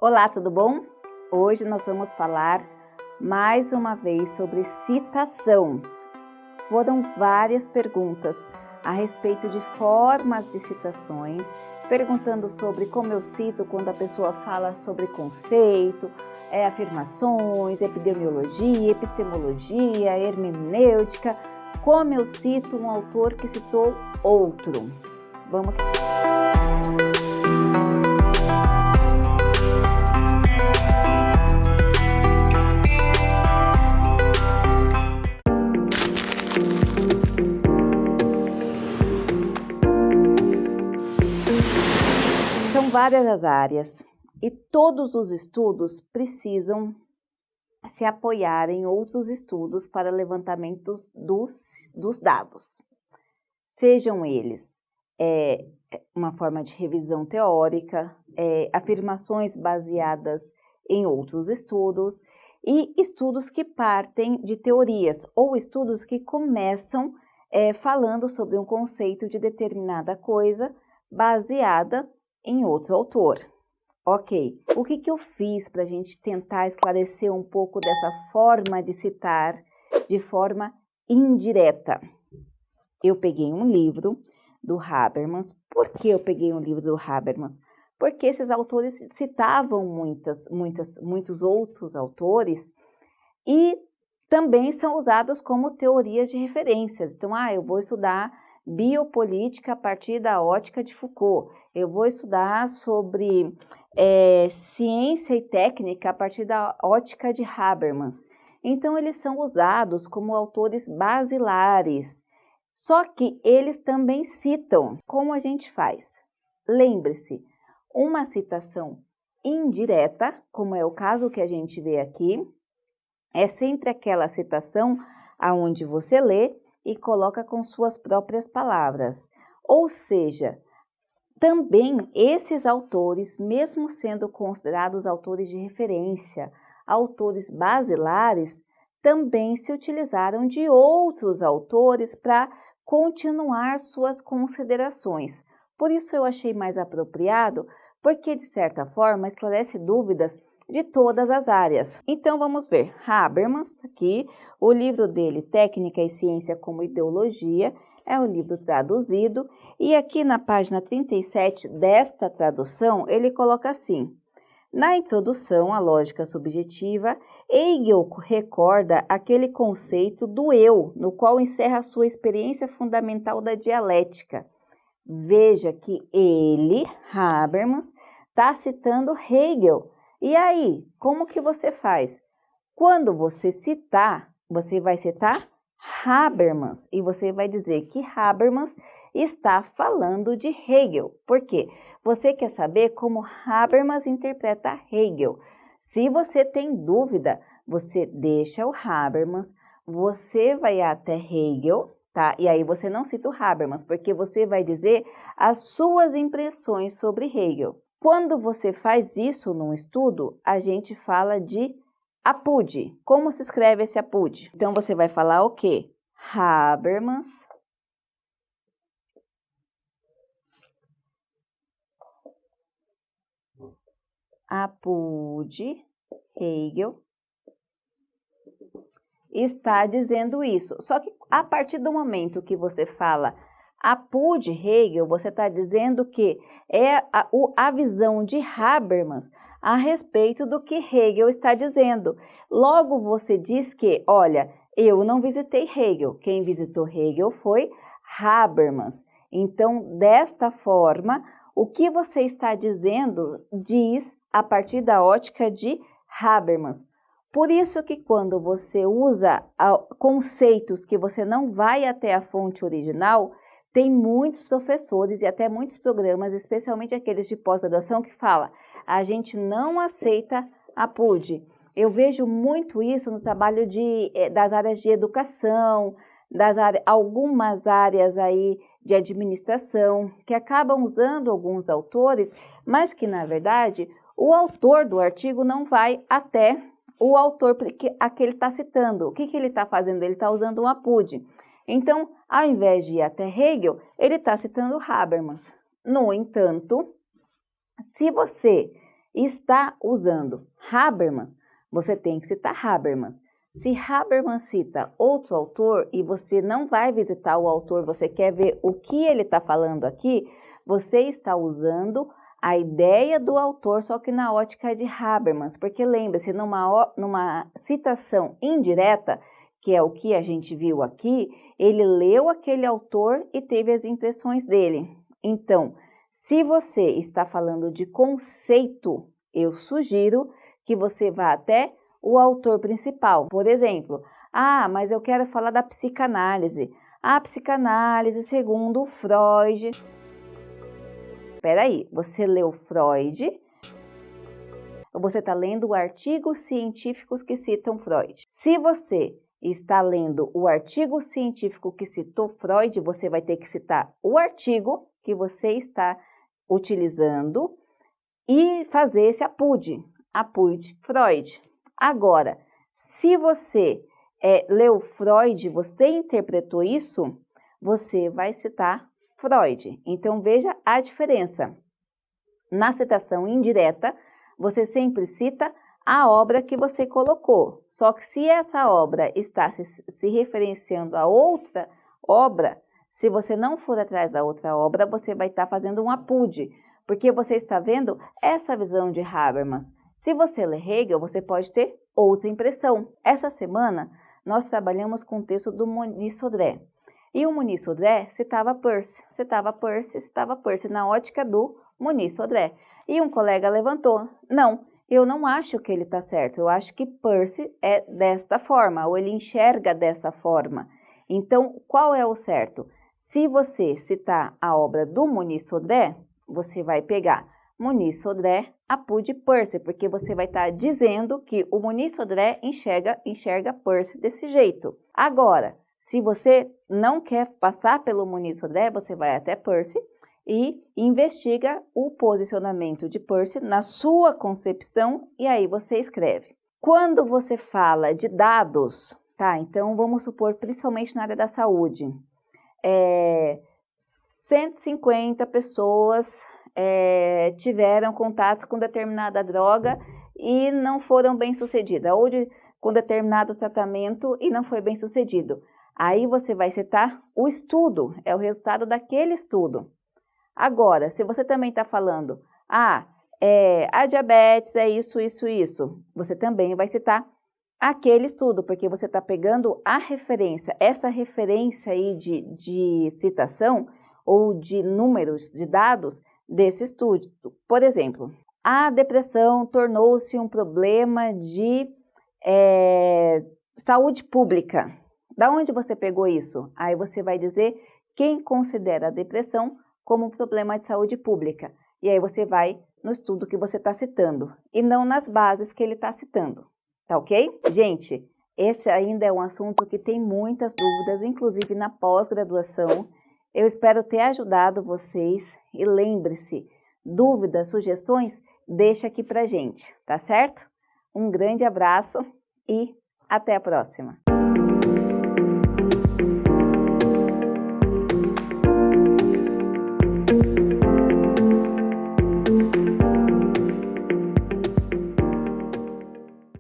Olá, tudo bom? Hoje nós vamos falar mais uma vez sobre citação. Foram várias perguntas a respeito de formas de citações, perguntando sobre como eu cito quando a pessoa fala sobre conceito, afirmações, epidemiologia, epistemologia, hermenêutica, como eu cito um autor que citou outro. Vamos lá. São várias as áreas e todos os estudos precisam se apoiar em outros estudos para levantamento dos dados. Sejam eles uma forma de revisão teórica, afirmações baseadas em outros estudos e estudos que partem de teorias ou estudos que começam falando sobre um conceito de determinada coisa baseada em outro autor. Ok, o que eu fiz para a gente tentar esclarecer um pouco dessa forma de citar de forma indireta? Eu peguei um livro do Habermas. Por que eu peguei um livro do Habermas? Porque esses autores citavam muitos outros autores e também são usados como teorias de referências. Então, eu vou estudar biopolítica a partir da ótica de Foucault. Eu vou estudar sobre ciência e técnica a partir da ótica de Habermas. Então, eles são usados como autores basilares. Só que eles também citam. Como a gente faz? Lembre-se, uma citação indireta, como é o caso que a gente vê aqui, é sempre aquela citação aonde você lê e coloca com suas próprias palavras. Ou seja, também esses autores, mesmo sendo considerados autores de referência, autores basilares, também se utilizaram de outros autores para continuar suas considerações. Por isso eu achei mais apropriado, porque de certa forma esclarece dúvidas de todas as áreas. Então vamos ver, Habermas, aqui, o livro dele, Técnica e Ciência como Ideologia, é um livro traduzido, e aqui na página 37 desta tradução, ele coloca assim: na introdução à lógica subjetiva, Hegel recorda aquele conceito do eu, no qual encerra a sua experiência fundamental da dialética. Veja que ele, Habermas, está citando Hegel. E aí, como que você faz? Quando você citar, você vai citar Habermas e você vai dizer que Habermas está falando de Hegel. Por quê? Você quer saber como Habermas interpreta Hegel. Se você tem dúvida, você deixa o Habermas, você vai até Hegel, tá? E aí você não cita o Habermas, porque você vai dizer as suas impressões sobre Hegel. Quando você faz isso num estudo, a gente fala de APUD. Como se escreve esse APUD? Então, você vai falar o quê? Habermas, APUD, Hegel, está dizendo isso. Só que a partir do momento que você fala APUD Hegel, você está dizendo que é a visão de Habermas a respeito do que Hegel está dizendo. Logo, você diz que, olha, eu não visitei Hegel, quem visitou Hegel foi Habermas. Então, desta forma, o que você está dizendo diz a partir da ótica de Habermas. Por isso que quando você usa conceitos que você não vai até a fonte original, tem muitos professores e até muitos programas, especialmente aqueles de pós-graduação, que falam: a gente não aceita a PUD. Eu vejo muito isso no trabalho das áreas de educação, algumas áreas aí de administração, que acabam usando alguns autores, mas que, na verdade, o autor do artigo não vai até o autor a que ele está citando. O que ele está fazendo? Ele está usando um APUD. Então, ao invés de ir até Hegel, ele está citando Habermas. No entanto, se você está usando Habermas, você tem que citar Habermas. Se Habermas cita outro autor e você não vai visitar o autor, você quer ver o que ele está falando aqui, você está usando a ideia do autor, só que na ótica de Habermas. Porque lembre-se, numa citação indireta, que é o que a gente viu aqui, ele leu aquele autor e teve as impressões dele. Então, se você está falando de conceito, eu sugiro que você vá até o autor principal. Por exemplo, mas eu quero falar da psicanálise. A psicanálise segundo Freud. Espera aí, você leu Freud ou você está lendo artigos científicos que citam Freud? Se você está lendo o artigo científico que citou Freud, você vai ter que citar o artigo que você está utilizando e fazer esse APUD Freud. Agora, se você leu Freud, você interpretou isso, você vai citar Freud. Então, veja a diferença. Na citação indireta, você sempre cita a obra que você colocou. Só que se essa obra está se referenciando a outra obra, se você não for atrás da outra obra, você vai estar fazendo um APUD, porque você está vendo essa visão de Habermas. Se você lê Hegel, você pode ter outra impressão. Essa semana, nós trabalhamos com o texto do Muniz Sodré. E o Muniz Sodré citava Peirce na ótica do Muniz Sodré. E um colega levantou, não, eu não acho que ele está certo, eu acho que Peirce é desta forma, ou ele enxerga dessa forma. Então, qual é o certo? Se você citar a obra do Muniz Sodré, você vai pegar Muniz Sodré, APUD Peirce, porque você vai estar dizendo que o Muniz Sodré enxerga Peirce desse jeito. Agora, se você não quer passar pelo Muniz Sodré, você vai até Peirce e investiga o posicionamento de Peirce na sua concepção e aí você escreve. Quando você fala de dados, tá? Então vamos supor, principalmente na área da saúde, 150 pessoas tiveram contato com determinada droga e não foram bem-sucedidas, ou com determinado tratamento e não foi bem-sucedido. Aí você vai citar o estudo, é o resultado daquele estudo. Agora, se você também está falando, a diabetes é isso, você também vai citar aquele estudo, porque você está pegando a referência, essa referência aí de citação ou de números, de dados desse estudo. Por exemplo, a depressão tornou-se um problema de saúde pública. Da onde você pegou isso? Aí você vai dizer quem considera a depressão como um problema de saúde pública. E aí você vai no estudo que você está citando e não nas bases que ele está citando. Tá ok? Gente, esse ainda é um assunto que tem muitas dúvidas, inclusive na pós-graduação. Eu espero ter ajudado vocês e lembre-se, dúvidas, sugestões, deixa aqui pra gente, tá certo? Um grande abraço e até a próxima!